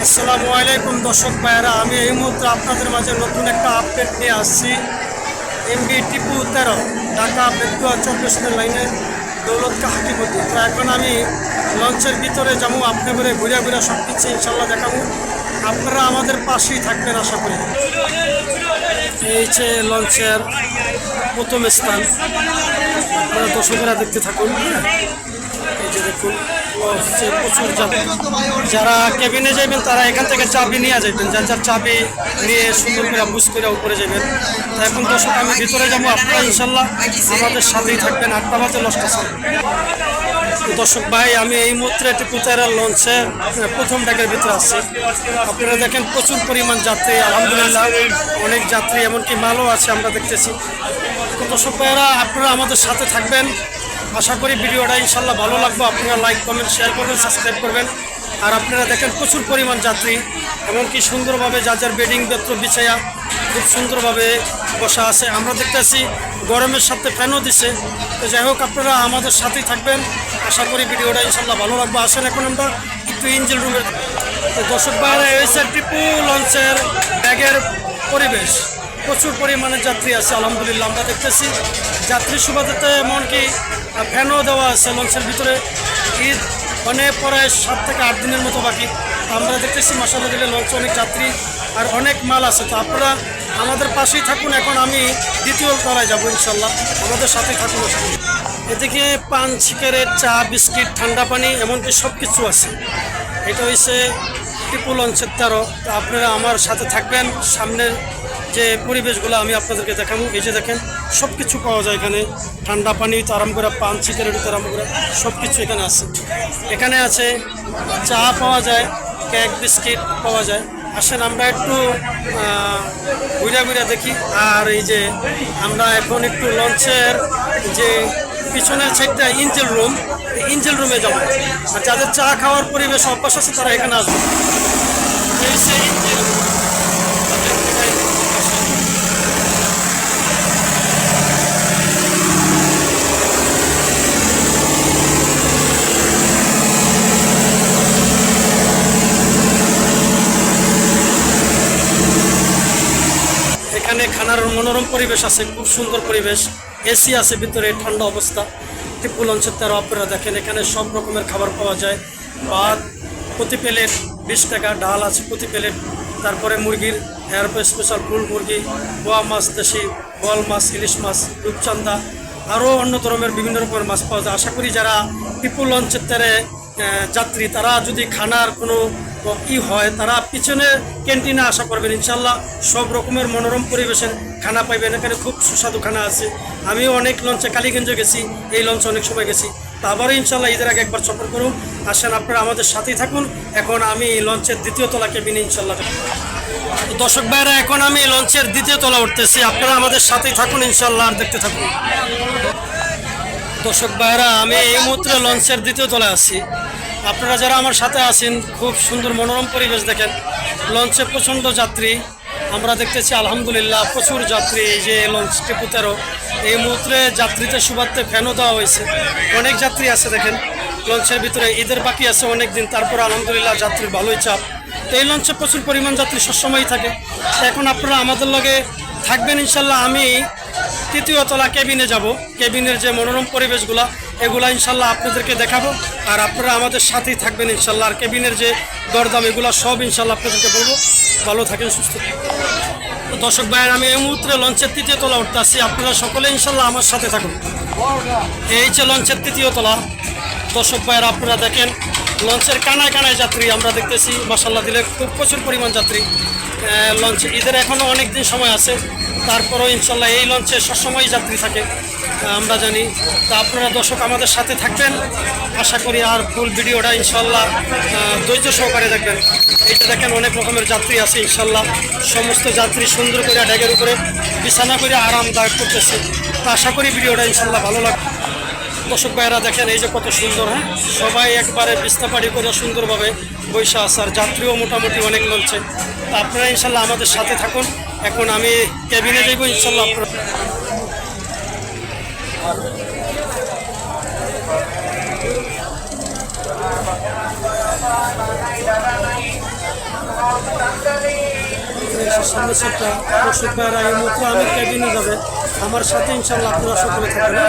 আসসালামু আলাইকুম দর্শক ভাইয়েরা, আমি এই মুহূর্তে আপনাদের মাঝে নতুন একটা আপডেট নিয়ে আসছি। এমবি টিপু 13 ঢাকা বেতুয়া 24 লাইনে দৌলত কাহাকিপতি। তো এখন আমি লঞ্চের ভিতরে যাবো, আপনাদের ঘুরে ঘুরে সব কিছু ইনশাল্লাহ দেখাবো। আপনারা আমাদের পাশেই থাকবেন আশা করি। এই যে লঞ্চের প্রথম স্থান, আপনারা দর্শকেরা দেখতে থাকুন। এই যে দেখুন প্রচুর যাত্রী, যারা কেবিনে যাবেন তারা এখান থেকে চাবি নিয়ে যাবেন, যার যার চাবি নিয়ে সুন্দর করে বুঝ করে উপরে যাবেন। তো এখন দর্শক আমি ভিতরে যাবো, আপনারা ইনশাল্লাহ আমাদের সাথেই থাকবেন। 8টা বাজে লঞ্চ আছে। দর্শক ভাই, আমি এই মুহূর্তে টিপু 13 লঞ্চে প্রথম ডেকের ভিতরে আছি। আপনারা দেখেন প্রচুর পরিমাণ যাত্রী, আলহামদুলিল্লাহ অনেক যাত্রী, এমনকি মালও আছে আমরা দেখতেছি। দর্শক ভাইয়েরা, আপনারা আমাদের সাথে থাকবেন। আশা করি ভিডিওটা ইনশাল্লাহ ভালো লাগবে। আপনারা লাইক কমেন্ট শেয়ার করবেন, সাবস্ক্রাইব করবেন। আর আপনারা দেখেন প্রচুর পরিমাণ যাত্রী, এমনকি সুন্দরভাবে যার যার বেডিং বেত্র বিছায়া খুব সুন্দরভাবে বসা আছে। আমরা দেখতেছি গরমের সাথে ফ্যানও দিছে। তো যাই হোক, আপনারা আমাদের সাথেই থাকবেন। আশা করি ভিডিওটা ইনশাল্লাহ ভালো লাগবে। আসেন এখন আমরা একটু ইঞ্জিন রুমের। তো দর্শক ভাইরা, এই টিপু লঞ্চের ব্যাগের পরিবেশ, প্রচুর পরিমাণে যাত্রী আছে আলহামদুলিল্লাহ। আমরা দেখতেছি যাত্রী সুবাদেতে এমনকি ফ্যানও দেওয়া আছে লঞ্চের ভিতরে। ঈদ মানে প্রায় 7 থেকে 8 দিনের মতো বাকি। আমরা দেখতেছি মাশাআল্লাহ লঞ্চে অনেক যাত্রী আর অনেক মাল আছে। তো আপনারা আমাদের পাশেই থাকুন। এখন আমি দ্বিতীয় তলায় যাবো ইনশাল্লাহ, আমাদের সাথেই থাকুন। এদিকে পান, সিগারেট, চা, বিস্কিট, ঠান্ডা পানি, এমনকি সব কিছু আছে। এটা হচ্ছে টিপু লঞ্চের 13। তো আপনারা আমার সাথে থাকবেন। সামনের যে পরিবেশগুলো আমি আপনাদেরকে দেখাবো। এই যে দেখেন সব কিছু পাওয়া যায় এখানে, ঠান্ডা পানি তো আরম্ভ করে পান, সিগারেট তো আরম্ভ করে সব কিছু এখানে আছে। এখানে আছে চা পাওয়া যায়, কেক, বিস্কিট পাওয়া যায়। আসেন আমরা একটু ঘুরে ঘুরে দেখি। আর এই যে আমরা এখন একটু লঞ্চের যে পিছনের সাইডটা ইঞ্জিন রুম, ইঞ্জিন রুমে যাবো। আর যাদের চা খাওয়ার পরিবেশ অভ্যাস আছে তারা এখানে আসবে। এই সেই ইঞ্জিন এখানে খানার মনোরম পরিবেশ আছে, খুব সুন্দর পরিবেশ। এসি আছে ভিতরে, ঠান্ডা অবস্থা। টিপু লঞ্চের 13 আপনারা দেখেন এখানে সব রকমের খাবার পাওয়া যায়। ভাত প্রতি প্লেট 20 টাকা, ডাল আছে প্রতি প্লেট। তারপরে মুরগির স্পেশাল ফুল মুরগি, বোয়া মাছ, দেশি বোয়াল মাছ, ইলিশ মাছ, রূপচান্দা, আরও অন্য ধরনের বিভিন্ন রকমের মাছ পাওয়া যায়। আশা করি যারা টিপু লঞ্চের 13 যাত্রী তারা যদি খানার কোনো ই হয় তারা পিছনে ক্যান্টিনে আশা করবেন। ইনশাল্লাহ সব রকমের মনোরম পরিবেশের খানা পাইবেন। এখানে খুব সুস্বাদু খানা আছে। আমিও অনেক লঞ্চে কালীগঞ্জে গেছি, এই লঞ্চে অনেক সময় গেছি। তা আবারও ইনশাল্লাহ ঈদের আগে একবার সফর করুন। আসেন আপনারা আমাদের সাথেই থাকুন। এখন আমি লঞ্চের দ্বিতীয় তলা কেবিনে ইনশাল্লাহ। দর্শক ভাইরা, এখন আমি লঞ্চের দ্বিতীয় তলা উঠতেছি। আপনারা আমাদের সাথেই থাকুন ইনশাল্লাহ, আর দেখতে থাকুন। দর্শক ভাইরা, আমি এই মুহূর্তে লঞ্চের দ্বিতীয় তলায় আছি। আপনারা যারা আমার সাথে আছেন, খুব সুন্দর মনোরম পরিবেশ দেখেন। লঞ্চে প্রচণ্ড যাত্রী আমরা দেখতেছি আলহামদুলিল্লাহ, প্রচুর যাত্রী। এই যে লঞ্চ টিপু 13, এই মুহূর্তে যাত্রীদের সুবাদে ফ্যানও দেওয়া হয়েছে। অনেক যাত্রী আছে দেখেন লঞ্চের ভিতরে। ঈদের বাকি আছে অনেক দিন, তারপর আলহামদুলিল্লাহ যাত্রীর ভালোই চাপ। তো এই লঞ্চে প্রচুর পরিমাণ যাত্রী সবসময়ই থাকে। এখন আপনারা আমাদের লগে থাকবেন ইনশাল্লাহ। আমি তৃতীয় তলা কেবিনে যাব। কেবিনের যে মনোরম পরিবেশগুলা এগুলা ইনশাল্লাহ আপনাদেরকে দেখাবো। আর আপনারা আমাদের সাথেই থাকবেন ইনশাল্লাহ। আর কেবিনের যে দরদাম এগুলা সব ইনশাল্লাহ আপনাদেরকে বলবো। ভালো থাকেন, সুস্থ থাকেন। দর্শক ভাইয়ের, আমি এই মুহূর্তে লঞ্চের তৃতীয় তলা উঠতে আসছি। আপনারা সকলে ইনশাল্লাহ আমার সাথে থাকুন। এই যে লঞ্চের তৃতীয় তলা। দর্শক ভাইয়ের, আপনারা দেখেন লঞ্চের কানায় কানায় যাত্রী আমরা দেখতেছি। মাশাআল্লাহ দিলে খুব প্রচুর পরিমাণ যাত্রী লঞ্চে। ঈদের এখনও অনেক দিন সময় আছে, তারপরেও ইনশাল্লাহ এই লঞ্চে সবসময়ই যাত্রী থাকে আমরা জানি। তা আপনারা দর্শক আমাদের সাথে থাকবেন আশা করি। আর ফুল ভিডিওটা ইনশাল্লাহ ধৈর্য সহকারে দেখবেন। এইটা দেখেন অনেক রকমের যাত্রী আছে ইনশাল্লাহ। সমস্ত যাত্রী সুন্দর করে ড্যাগের উপরে বিছানা করে আরামদায়ক করতেছে। তা আশা করি ভিডিওটা ইনশাল্লাহ ভালো লাগবে। দর্শক ভাইয়েরা দেখেন এই যে কত সুন্দর, হ্যাঁ সবাই একবারে বিস্তাপাড়ি করে সুন্দরভাবে বৈশা আছে। আর যাত্রীও মোটামুটি অনেক লঞ্চে। তা আপনারা ইনশাল্লাহ আমাদের সাথে থাকুন। এখন আমি কেবিনে যাইব ইনশাল্লাহ। আপনারা বাংলাদেশের সামনে সেটা দর্শক ভাইয়েরা এই মুহূর্তে আমি ক্যাবিনে যাবে আমার সাথে ইনশাল্লাহ আপনারা সকলে থাকবেন।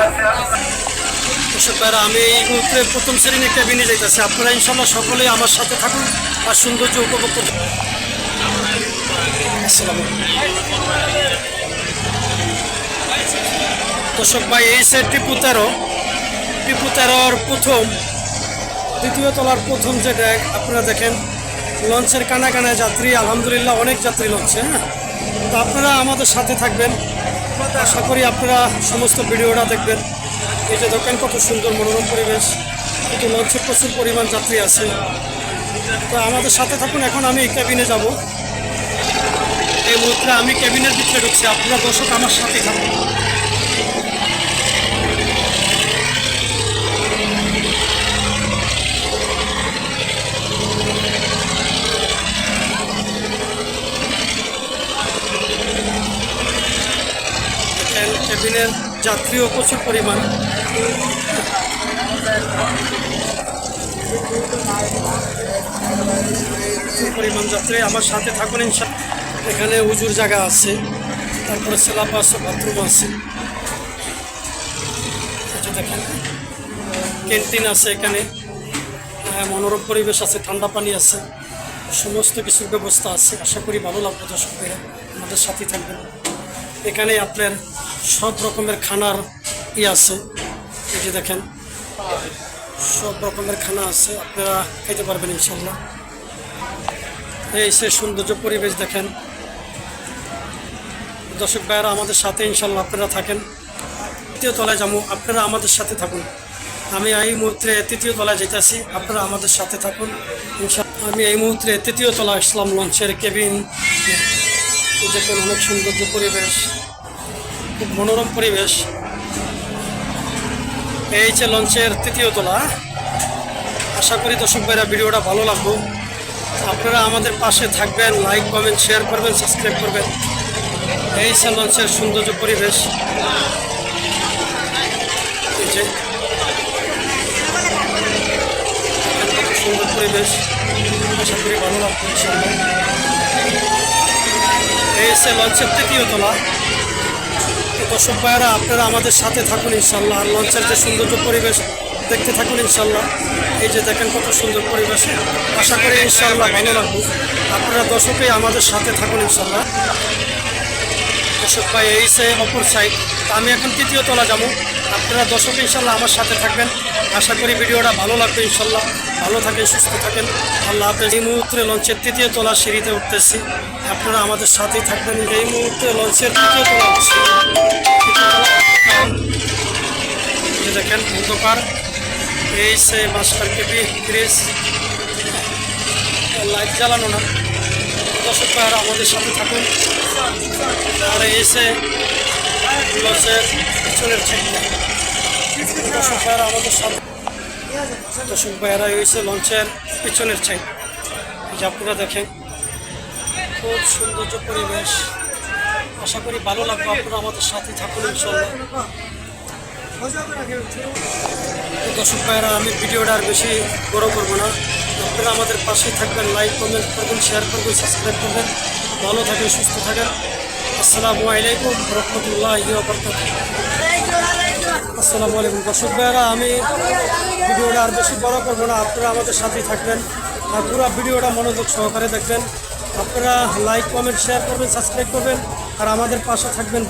দর্শক ভাইয়েরা আমি এই মুহূর্তে প্রথম শ্রেণীর ক্যাবিনে যাইতেছি, আপনারা ইনশাল্লাহ সকলেই আমার সাথে থাকুন আর সৌন্দর্য উপভোগ করুন। আসসালামু আলাইকুম। দর্শক ভাই এই সে টিপু 13 প্রথম দ্বিতীয় তলার প্রথম যে ডেক আপনারা দেখেন লঞ্চের কানায় যাত্রী, আলহামদুলিল্লাহ অনেক যাত্রী লঞ্চে। তো আপনারা আমাদের সাথে থাকবেন, আশা করি আপনারা সমস্ত ভিডিওটা দেখবেন। এই যে দেখেন কত সুন্দর মনোরম পরিবেশ, কিন্তু লঞ্চে প্রচুর পরিমাণ যাত্রী আছে। তো আমাদের সাথে থাকুন। এখন আমি ক্যাবিনে যাব, এই মুহূর্তে আমি ক্যাবিনের ভিতরে ঢুকছি, আপনারা দর্শক আমার সাথে থাকুন। ক্যাবিনের যাত্রীও প্রচুর পরিমাণ। যাত্রী আমার সাথে থাকুন ইনশাআল্লাহ। এখানে উজুর জায়গা আছে, তারপরে স্ল্যাব আছে, বাথরুম আছে, দেখেন ক্যান্টিন আছে, এখানে মনোরম পরিবেশ আছে, ঠান্ডা পানি আছে, সমস্ত কিছুর ব্যবস্থা আছে। আশা করি ভালো লাগবে দর্শকরা, আমাদের সাথে থাকবেন। এখানে আপনার সব রকমের খানার আছে, এই যে দেখেন সব রকমের খানা আছে, আপনারা খেতে পারবেন ইনশাল্লাহ। এই সে সৌন্দর্য পরিবেশ দেখেন দর্শক ভাইয়েরা, আমাদের সাথে ইনশাল্লাহ আপনারা থাকেন। তৃতীয় তলায় যাবো, আপনারা আমাদের সাথে থাকুন। আমি এই মুহূর্তে তৃতীয় তলায় যেতেছি, আপনারা আমাদের সাথে থাকুন ইনশাল্লাহ। আমি এই মুহূর্তে তৃতীয় তলায় আসলাম লঞ্চের কেবিন। দেখেন অনেক সৌন্দর্য পরিবেশ, খুব মনোরম পরিবেশ। এই যে লঞ্চের তৃতীয় তলা। আশা করি দর্শক ভাইরা ভিডিওটা ভালো লাগবে, আপনারা আমাদের পাশে থাকবেন, লাইক কমেন্ট শেয়ার করবেন, সাবস্ক্রাইব করবেন। এই যে লঞ্চের সৌন্দর্য পরিবেশ, এই যে সুন্দর পরিবেশ, আশা করি ভালো লাগবে ইনশাআল্লাহ। এই যে লঞ্চের তৃতীয় তলা। দর্শক ভাইয়েরা আপনারা আমাদের সাথে থাকুন ইনশাল্লাহ, আর লঞ্চের যে সৌন্দর্য পরিবেশ দেখতে থাকুন ইনশাল্লাহ। এই যে দেখেন কত সুন্দর পরিবেশ, আশা করি ইনশাল্লাহ ভালো লাগবে। আপনারা দর্শকেই আমাদের সাথে থাকুন ইনশাল্লাহ। দর্শক ভাই এই সে অপর সাইড, আমি এখন তৃতীয় তলা যাবো, আপনারা দর্শক ইনশাল্লাহ আমার সাথে থাকবেন। আশা করি ভিডিওটা ভালো লাগবে ইনশাল্লাহ। ভালো থাকেন, সুস্থ থাকেন, আল্লাহ হাফেজ। এই মুহূর্তে লঞ্চের তৃতীয় তলা সিঁড়িতে উঠতেছি, আপনারা আমাদের সাথেই থাকবেন। এই মুহূর্তে লঞ্চের তৃতীয় তলা উঠছি, দেখেন অন্ধকার। এই সে মাস্টার কেবি ব্রিজ, লাইট জ্বালানো না। দর্শক ভাইয়েরা আমাদের সাথে থাকুন। আর এসে লঞ্চের পিছনের সাইডটা, দর্শক ভাইয়েরা আমাদের সাথে। দর্শক ভাইয়েরা এসে লঞ্চের পিছনের সাইড, যে আপনারা দেখেন খুব সৌন্দর্য পরিবেশ। আশা করি ভালো লাগবে, আপনারা আমাদের সাথে থাকুন ইনশাল্লাহ। দর্শক ভাইয়েরা আমি ভিডিওটা আর বেশি বড় করবো না, আপনারা আমাদের পাশে থাকবেন, লাইক কমেন্ট করবেন, শেয়ার করবেন, সাবস্ক্রাইব করবেন। ভালো থাকেন, সুস্থ থাকেন। আসসালামু আলাইকুম রহমতুল্লাহি ওয়া বারাকাতুহু। আসসালামু আলাইকুম। দর্শক ভাইয়েরা আমি ভিডিওটা আর বেশি বড় করবো না, আপনারা আমাদের সাথেই থাকবেন আর পুরো ভিডিওটা মনোযোগ সহকারে দেখবেন। আপনারা লাইক কমেন্ট শেয়ার করবেন, সাবস্ক্রাইব করবেন আর আমাদের পাশে থাকবেন।